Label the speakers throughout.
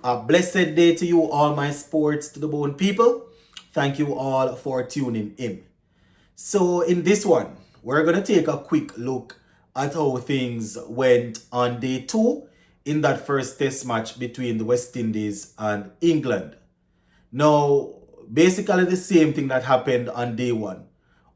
Speaker 1: A blessed day to you, all my sports to the bone people. Thank you all for tuning in. So, in this one, we're going to take a quick look at how things went on day two in that first test match between the West Indies and England. Now, basically, the same thing that happened on day one.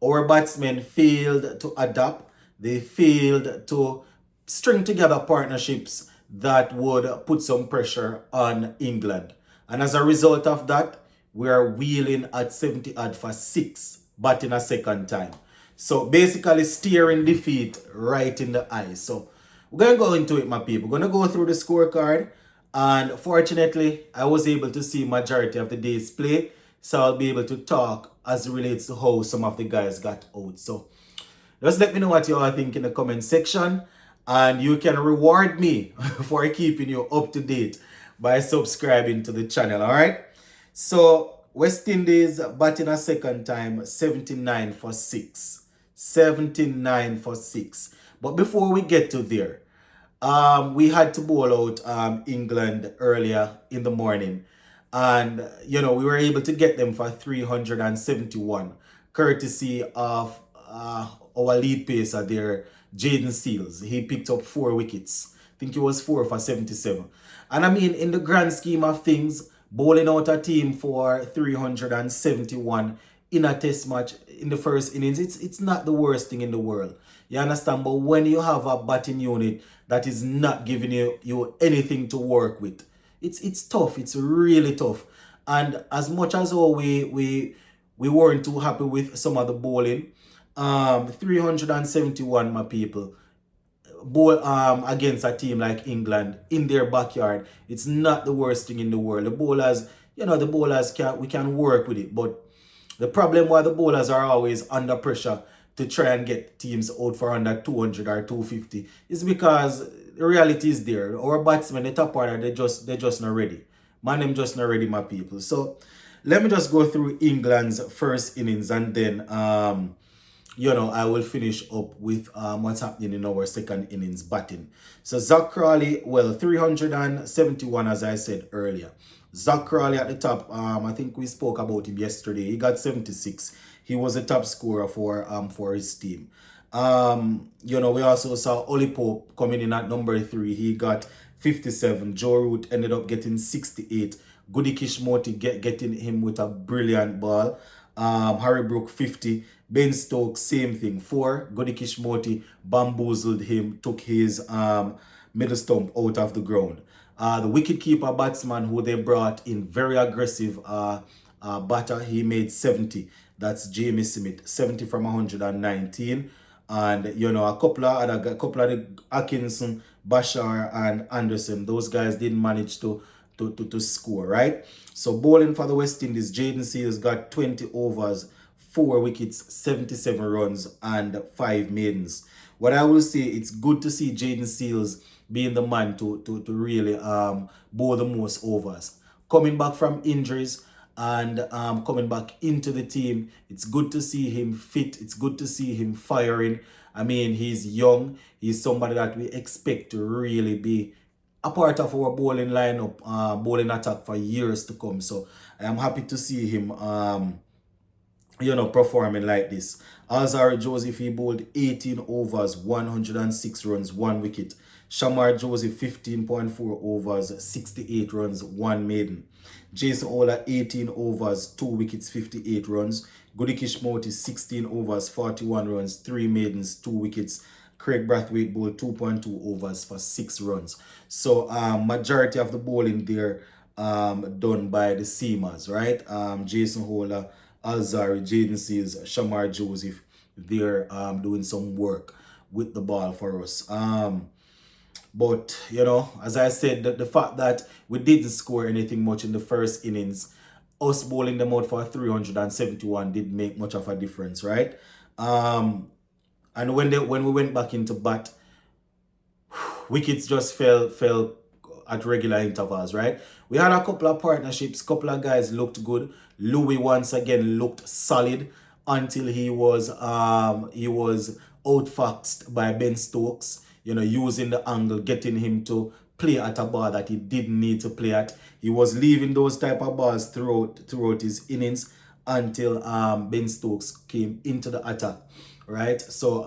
Speaker 1: Our batsmen failed to adapt, they failed to string together partnerships that would put some pressure on England. And as a result of that, we are wheeling at 70 odd for six, batting a second time. So basically, staring defeat right in the eyes. So we're going to go into it, my people. We're going to go through the scorecard. And fortunately, I was able to see majority of the day's play. So I'll be able to talk as it relates to how some of the guys got out. So just let me know what you all think in the comment section. And you can reward me for keeping you up to date by subscribing to the channel. All right. So West Indies batting a second time, 79 for 6. 79 for 6. But before we get to there, we had to bowl out England earlier in the morning. And, we were able to get them for 371, courtesy of our lead pacer there, Jaden Seals. He picked up 4 wickets. I think it was 4 for 77. And I mean, in the grand scheme of things, bowling out a team for 371 in a test match in the first innings, it's not the worst thing in the world. You understand? But when you have a batting unit that is not giving you anything to work with, it's tough. It's really tough. And as much as we weren't too happy with some of the bowling, 371, my people, bowl against a team like England in their backyard, it's not the worst thing in the world. The bowlers we can work with it, but the problem why the bowlers are always under pressure to try and get teams out for under 200 or 250 is because the reality is there. Our batsmen, the top order, they just not ready. Man, them just not ready, my people. So let me just go through England's first innings and then I will finish up with what's happening in our second innings batting. So Zach Crawley, 371 as I said earlier. Zach Crawley at the top, I think we spoke about him yesterday. He got 76. He was the top scorer for his team. We also saw Ollie Pope coming in at number 3. He got 57. Joe Root ended up getting 68. Goody Kishmoti getting him with a brilliant ball. Harry Brook 50. Ben Stokes, same thing. 4. Goody Kishmoti bamboozled him, took his middle stump out of the ground. The wicketkeeper batsman who they brought in, very aggressive batter, he made 70. That's Jamie Smith, 70 from 119. And a couple of the Atkinson, Bashar, and Anderson, those guys didn't manage to score, right? So bowling for the West Indies, Jaden Seals got 20 overs, 4 wickets, 77 runs, and 5 maidens. What I will say, it's good to see Jaden Seals being the man to really bowl the most overs. Coming back from injuries and coming back into the team, it's good to see him fit. It's good to see him firing. I mean, he's young. He's somebody that we expect to really be a part of our bowling lineup, bowling attack for years to come. So I am happy to see him performing like this. Alzari Joseph, he bowled 18 overs, 106 runs, 1 wicket. Shamar Joseph, 15.4 overs, 68 runs, 1 maiden. Jason Ola, 18 overs, 2 wickets, 58 runs. Goody Kishmoti, 16 overs, 41 runs, 3 maidens, 2 wickets. Craig Brathwaite bowled 2.2 overs for 6 runs. So majority of the bowling there done by the seamers, right? Jason Hola, Alzari, Jaden Seals, Shamar Joseph, they're doing some work with the ball for us. But, as I said, the fact that we didn't score anything much in the first innings, us bowling them out for 371 didn't make much of a difference, right? And when we went back into bat, wickets just fell at regular intervals, right? We had a couple of partnerships, couple of guys looked good. Louis once again looked solid until he was outfoxed by Ben Stokes, using the angle, getting him to play at a ball that he didn't need to play at. He was leaving those type of balls throughout his innings until Ben Stokes came into the attack, right? So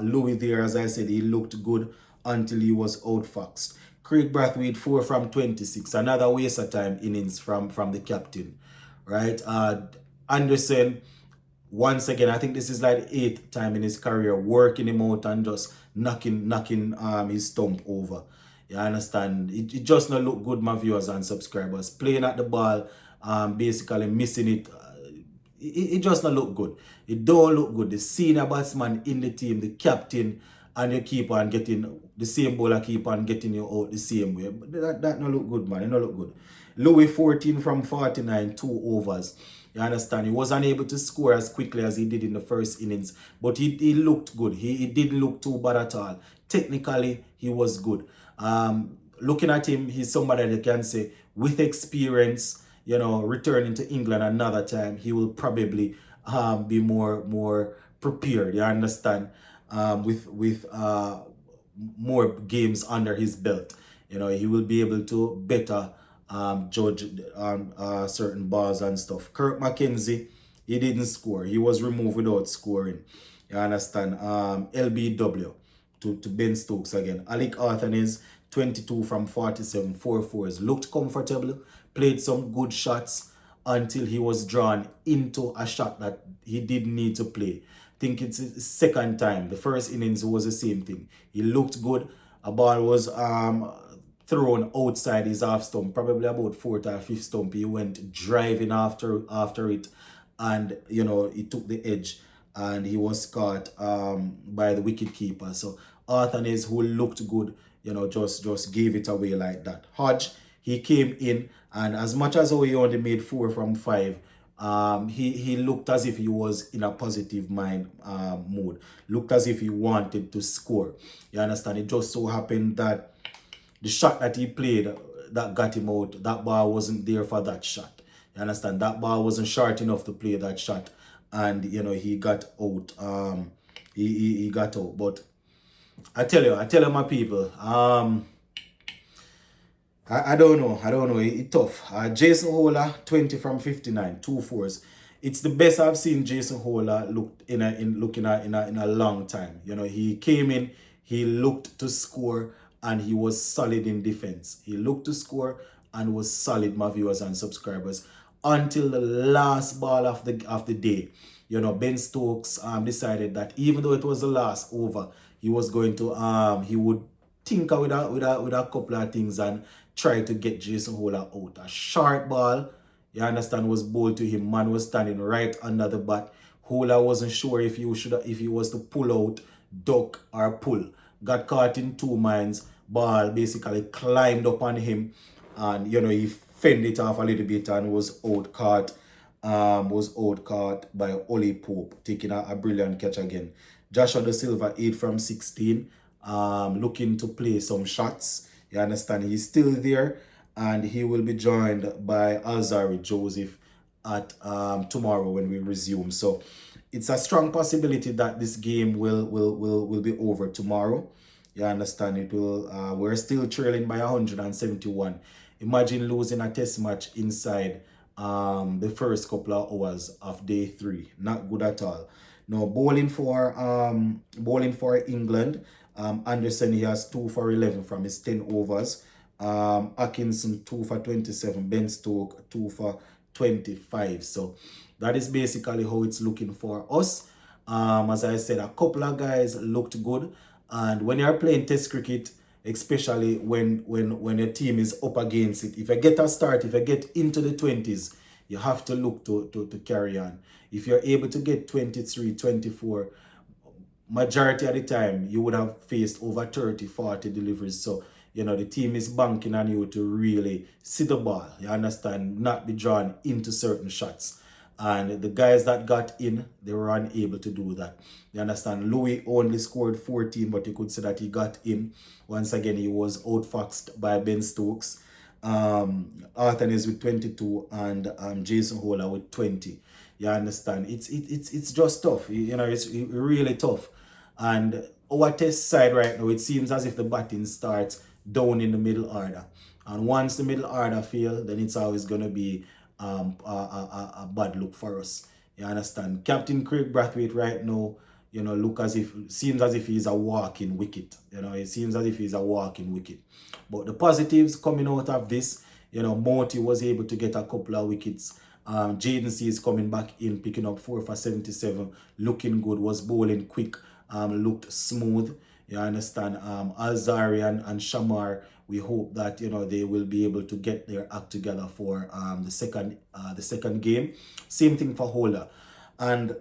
Speaker 1: Louis there, as I said, he looked good until he was outfoxed. Craig Brathwaite 4 from 26, another waste of time innings from the captain, right? Anderson, once again, I think this is like the eighth time in his career working him out and just knocking his stump over. You understand? It just not look good, my viewers and subscribers. Playing at the ball, basically missing it. It just not look good. It don't look good. The senior batsman in the team, the captain, and you keep on getting the same bowler keep on getting you out the same way. But that not look good, man. It not look good. Louis 14 from 49, 2 overs. You understand? He was unable to score as quickly as he did in the first innings, but he looked good. He didn't look too bad at all. Technically, he was good. Looking at him, he's somebody that can say, with experience, returning to England another time, he will probably be more prepared. You understand? With more games under his belt, he will be able to better judge certain balls and stuff. Kirk McKenzie, he didn't score. He was removed without scoring. You understand? LBW to Ben Stokes again. Alec Arthur is 22 from 47, 4 fours. Looked comfortable, played some good shots until he was drawn into a shot that he didn't need to play. I think it's his second time. The first innings was the same thing. He looked good. A ball was thrown outside his half stump, probably about fourth or fifth stump. He went driving after it, and he took the edge, and he was caught by the wicket keeper. So Arthanes, who looked good, just gave it away like that. Hodge, he came in, and as much as he only made 4 from 5, he looked as if he was in a positive mind mood. Looked as if he wanted to score. You understand? It just so happened that the shot that he played that got him out, that ball wasn't there for that shot. You understand? That ball wasn't short enough to play that shot, and he got out. He got out. But I tell you, my people. I don't know. It's tough. Jason Hola, 20 from 59, 2 fours. It's the best I've seen Jason Hola look in a long time. He came in, he looked to score, and he was solid in defense. He looked to score and was solid, my viewers and subscribers, until the last ball of the day. Ben Stokes decided that even though it was the last over, he was going to he would tinker with a couple of things and try to get Jason Hola out. A short ball, you understand, was bowled to him. Man was standing right under the bat. Hola wasn't sure if he was to pull out, duck, or pull. Got caught in 2 minds. Ball basically climbed up on him, and he fended it off a little bit and was out caught by Ollie Pope, taking a brilliant catch again. Joshua De Silva 8 from 16, looking to play some shots. You understand? He's still there, and he will be joined by Alzari Joseph at tomorrow when we resume. So it's a strong possibility that this game will be over tomorrow. You understand? It will. We're still trailing by 171. Imagine losing a test match inside the first couple of hours of day 3. Not good at all. Now bowling for England. Anderson, he has 2 for 11 from his 10 overs. Atkinson 2 for 27. Ben Stokes 2 for 25. So that is basically how it's looking for us. As I said, a couple of guys looked good, and when you're playing test cricket, especially when your team is up against it, if you get a start, if you get into the 20s, you have to look to carry on. If you're able to get 23, 24, majority of the time you would have faced over 30, 40 deliveries. So the team is banking on you to really see the ball, you understand, not be drawn into certain shots. And the guys that got in, they were unable to do that. You understand? Louis only scored 14, but you could say that he got in. Once again, he was outfoxed by Ben Stokes. Arthur is with 22, and Jason Hola with 20. You understand? It's just tough. It's really tough. And our test side right now, it seems as if the batting starts down in the middle order. And once the middle order fail, then it's always going to be a bad look for us. You understand? Captain Craig Brathwaite right now, look as if, seems as if he's a walking wicket. It seems as if he's a walking wicket. But the positives coming out of this, Morty was able to get a couple of wickets. Jaden C is coming back in, picking up 4 for 77, looking good, was bowling quick, looked smooth. You understand? Alzarian and Shamar, we hope that they will be able to get their act together for the second game. Same thing for Holder. And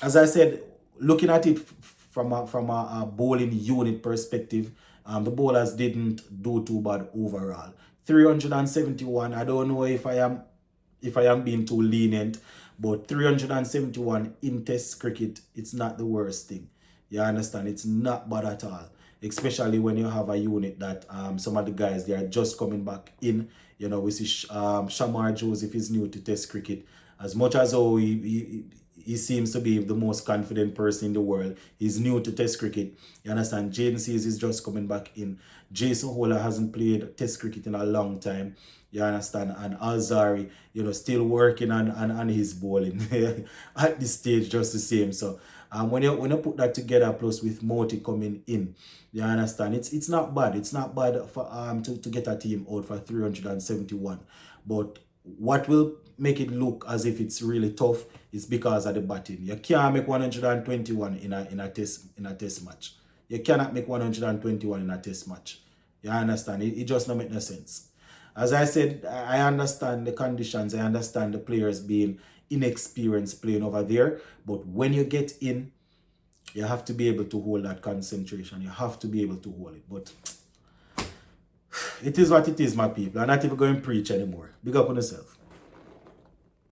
Speaker 1: as I said, looking at it from a bowling unit perspective, the bowlers didn't do too bad overall. 371. I don't know if I am being too lenient, but 371 in Test cricket, it's not the worst thing. You understand? It's not bad at all. Especially when you have a unit that some of the guys, they are just coming back in. We see Shamar Joseph is new to Test cricket. As much as he seems to be the most confident person in the world, he's new to Test cricket. You understand? Jaden Seas is just coming back in. Jason Holler hasn't played Test cricket in a long time. You understand? And Alzari, still working on his bowling at this stage, just the same. So when you put that together, plus with Moti coming in, you understand? It's not bad. It's not bad for to get a team out for 371. But what will make it look as if it's really tough is because of the batting. You can't make 121 in a test match. You cannot make 121 in a test match. You understand? It just don't make no sense. As I said, I understand the conditions. I understand the players being inexperienced playing over there. But when you get in, you have to be able to hold that concentration. You have to be able to hold it. But it is what it is, my people. I'm not even going to preach anymore. Big up on yourself.